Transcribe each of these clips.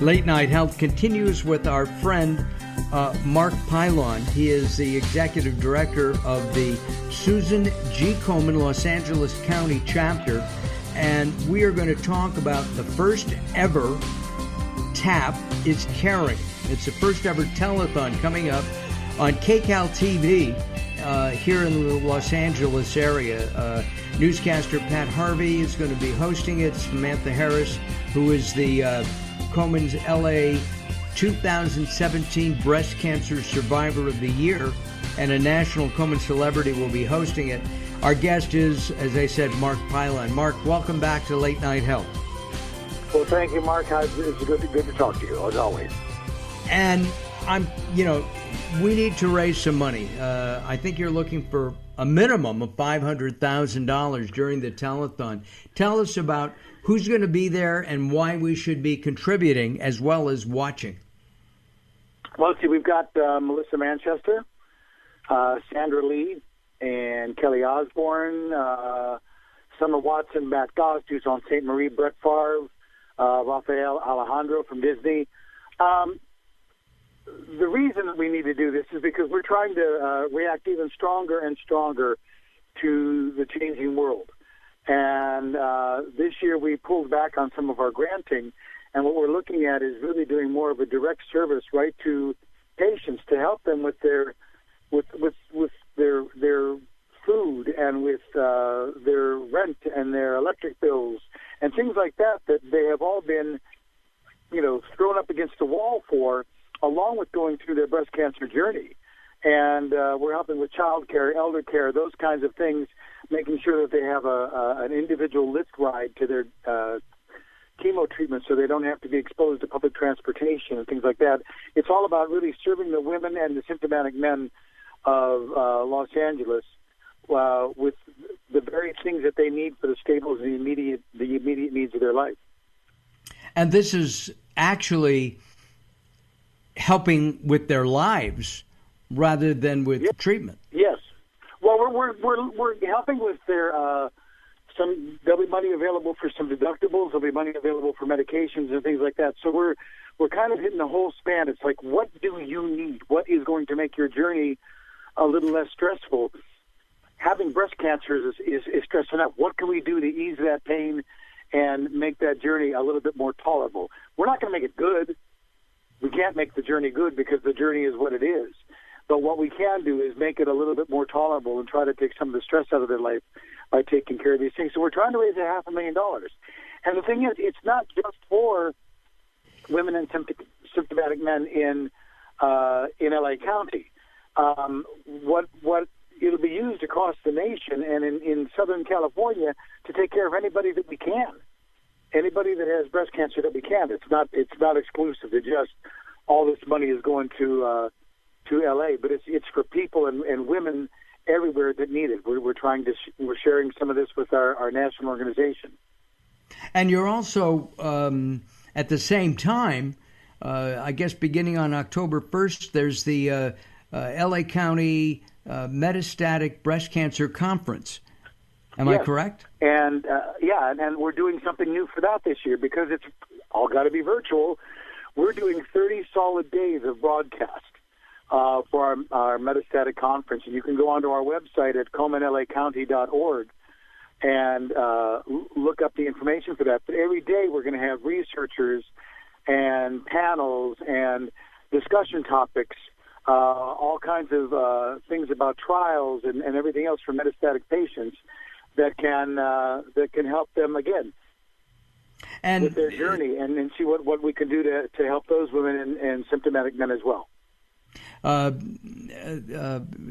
Late Night Health continues with our friend Mark Pylon. He is the executive director of the Susan G. Komen Los Angeles County chapter, and we are going to talk about the first ever TAP is Caring. It's the first ever telethon coming up on KCAL TV here in the Los Angeles area. Newscaster Pat Harvey is going to be hosting it. Samantha Harris, who is the Komen's LA 2017 Breast Cancer Survivor of the Year and a national Komen celebrity, will be hosting it. Our guest is, as I said, Mark Pylon. Mark, welcome back to Late Night Health. Well, thank you, Mark. It's good to talk to you, as always. And we need to raise some money. I think you're looking for a minimum of $500,000 during the telethon. Tell us about who's going to be there and why we should be contributing as well as watching. Well, see, we've got Melissa Manchester, Sandra Lee, and Kelly Osborne, Summer Watson, Matt Goss, who's on St. Marie, Brett Favre, Rafael Alejandro from Disney. The reason that we need to do this is because we're trying to react even stronger and stronger to the changing world. And this year we pulled back on some of our granting, and what we're looking at is really doing more of a direct service right to patients to help them with their food and with their rent and their electric bills and things like that they have all been, thrown up against the wall for, along with going through their breast cancer journey. And we're helping with child care, elder care, those kinds of things, making sure that they have an individual lift ride to their chemo treatment so they don't have to be exposed to public transportation and things like that. It's all about really serving the women and the symptomatic men of Los Angeles with the very things that they need for the staples and the immediate needs of their life. And this is actually helping with their lives rather than with treatment. Yes. Well, we're helping with their there'll be money available for some deductibles. There'll be money available for medications and things like that. So we're kind of hitting the whole span. It's like, what do you need? What is going to make your journey a little less stressful? Having breast cancer is stressful enough. What can we do to ease that pain and make that journey a little bit more tolerable? We're not going to make it good. We can't make the journey good because the journey is what it is. But what we can do is make it a little bit more tolerable and try to take some of the stress out of their life by taking care of these things. So we're trying to raise $500,000. And the thing is, it's not just for women and symptomatic men in LA County. What it'll be used across the nation and in Southern California to take care of anybody that we can. Anybody that has breast cancer that we can. It's not exclusive to just all this money is going to LA, but it's for people and women everywhere that need it. We're sharing some of this with our national organization. And you're also at the same time, I guess beginning on October 1st, there's the LA County Metastatic Breast Cancer Conference. Am I correct? And and we're doing something new for that this year because it's all got to be virtual. We're doing 30 solid days of broadcast for our metastatic conference, and you can go onto our website at KomenLACounty.org and look up the information for that. But every day we're going to have researchers and panels and discussion topics, all kinds of things about trials and everything else for metastatic patients that can help them again and with their journey and see what we can do to help those women and symptomatic men as well.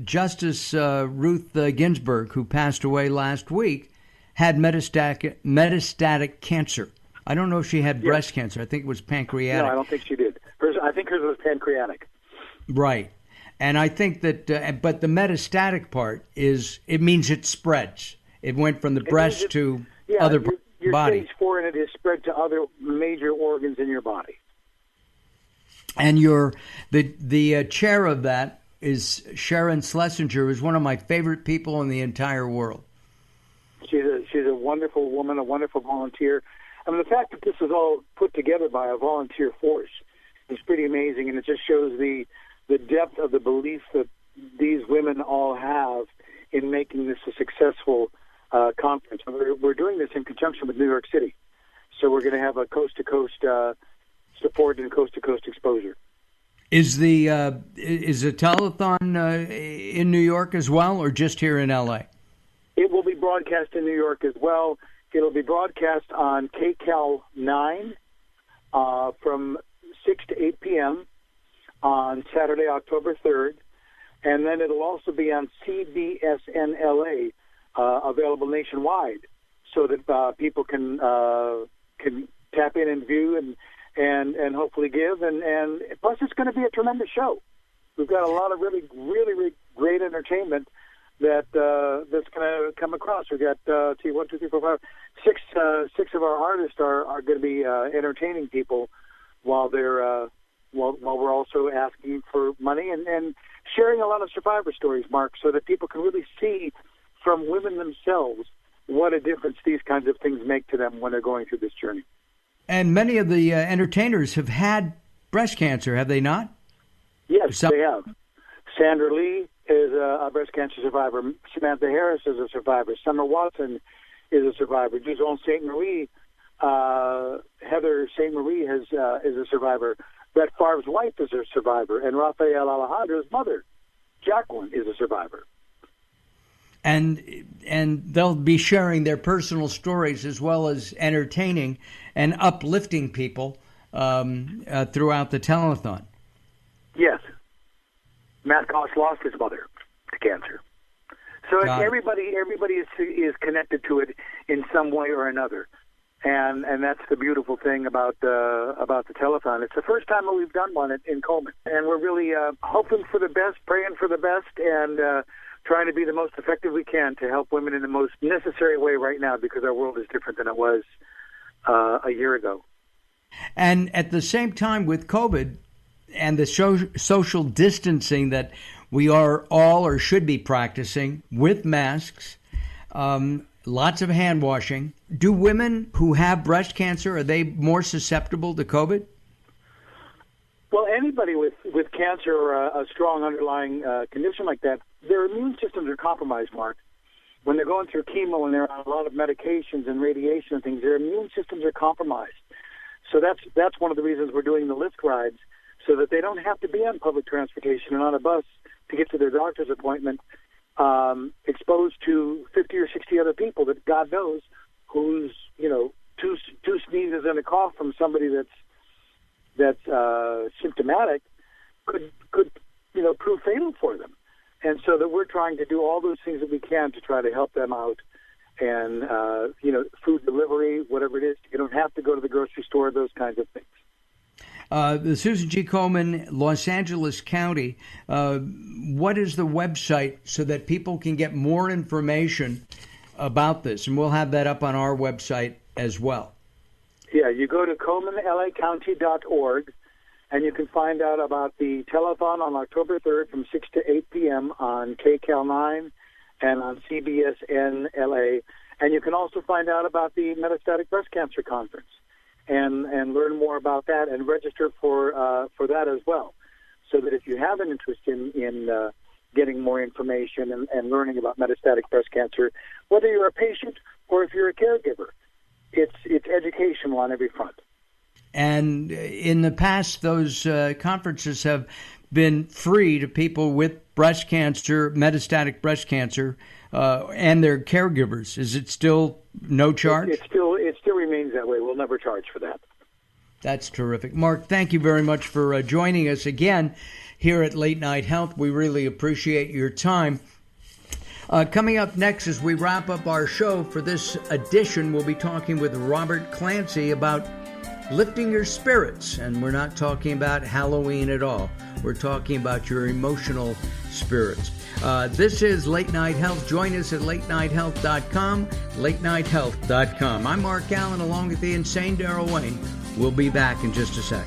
Justice Ruth Ginsburg, who passed away last week, had metastatic cancer. I don't know if she had breast cancer. I think it was pancreatic. No, I don't think she did. I think hers was pancreatic. Right. And I think that, but the metastatic part it means it spreads. It went from the breast to other parts of the body. Stage 4 and it is spread to other major organs in your body. And the chair of that is Sharon Schlesinger, who's one of my favorite people in the entire world. She's a wonderful woman, a wonderful volunteer. I mean, the fact that this was all put together by a volunteer force is pretty amazing, and it just shows the depth of the belief that these women all have in making this a successful conference. We're doing this in conjunction with New York City, so we're going to have a coast-to-coast support and coast-to-coast exposure. Is the telethon in New York as well, or just here in L.A.? It will be broadcast in New York as well. It'll be broadcast on KCAL 9 from 6 to 8 p.m. on Saturday, October 3rd. And then it'll also be on CBSN LA, available nationwide, so that people can tap in and view and hopefully give. And plus, it's going to be a tremendous show. We've got a lot of really, really, really great entertainment that's going to come across. We've got 1, 2, 3, 4, 5, 6 of our artists are going to be entertaining people while they're while we're also asking for money and sharing a lot of survivor stories, Mark, so that people can really see from women themselves what a difference these kinds of things make to them when they're going through this journey. And many of the entertainers have had breast cancer, have they not? Yes, they have. Sandra Lee is a breast cancer survivor. Samantha Harris is a survivor. Summer Watson is a survivor. Giselle St. Marie, Heather St. Marie is a survivor. Brett Favre's wife is a survivor. And Rafael Alejandro's mother, Jacqueline, is a survivor. And they'll be sharing their personal stories as well as entertaining and uplifting people throughout the telethon. Yes. Matt Goss lost his mother to cancer. So everybody is connected to it in some way or another. And that's the beautiful thing about the telethon. It's the first time that we've done one in Komen. And we're really hoping for the best, praying for the best, and trying to be the most effective we can to help women in the most necessary way right now, because our world is different than it was a year ago. And at the same time with COVID and the social distancing that we are all or should be practicing with masks, lots of hand washing, do women who have breast cancer, are they more susceptible to COVID? Well, anybody with cancer or a strong underlying condition like that, their immune systems are compromised, Mark. When they're going through chemo and they're on a lot of medications and radiation and things, their immune systems are compromised. So that's one of the reasons we're doing the lift rides, so that they don't have to be on public transportation and on a bus to get to their doctor's appointment, exposed to 50 or 60 other people that God knows who's, two sneezes and a cough from somebody that's symptomatic could prove fatal for them. And so that we're trying to do all those things that we can to try to help them out. And, food delivery, whatever it is, you don't have to go to the grocery store, those kinds of things. The Susan G. Komen, Los Angeles County, what is the website so that people can get more information about this? And we'll have that up on our website as well. Yeah, you go to KomenLACounty.org, and you can find out about the telethon on October 3rd from 6 to 8 p.m. on KCAL 9 and on CBSN LA. And you can also find out about the Metastatic Breast Cancer Conference and learn more about that and register for that as well. So that if you have an interest in getting more information and learning about metastatic breast cancer, whether you're a patient or if you're a caregiver, it's educational on every front. And in the past, those conferences have been free to people with breast cancer, metastatic breast cancer, and their caregivers. Is it still no charge? It still remains that way. We'll never charge for that. That's terrific. Mark, thank you very much for joining us again here at Late Night Health. We really appreciate your time. Coming up next, as we wrap up our show for this edition, we'll be talking with Robert Clancy about lifting your spirits. And we're not talking about Halloween at all. We're talking about your emotional spirits. This is Late Night Health. Join us at latenighthealth.com, latenighthealth.com. I'm Mark Allen, along with the insane Daryl Wayne. We'll be back in just a sec.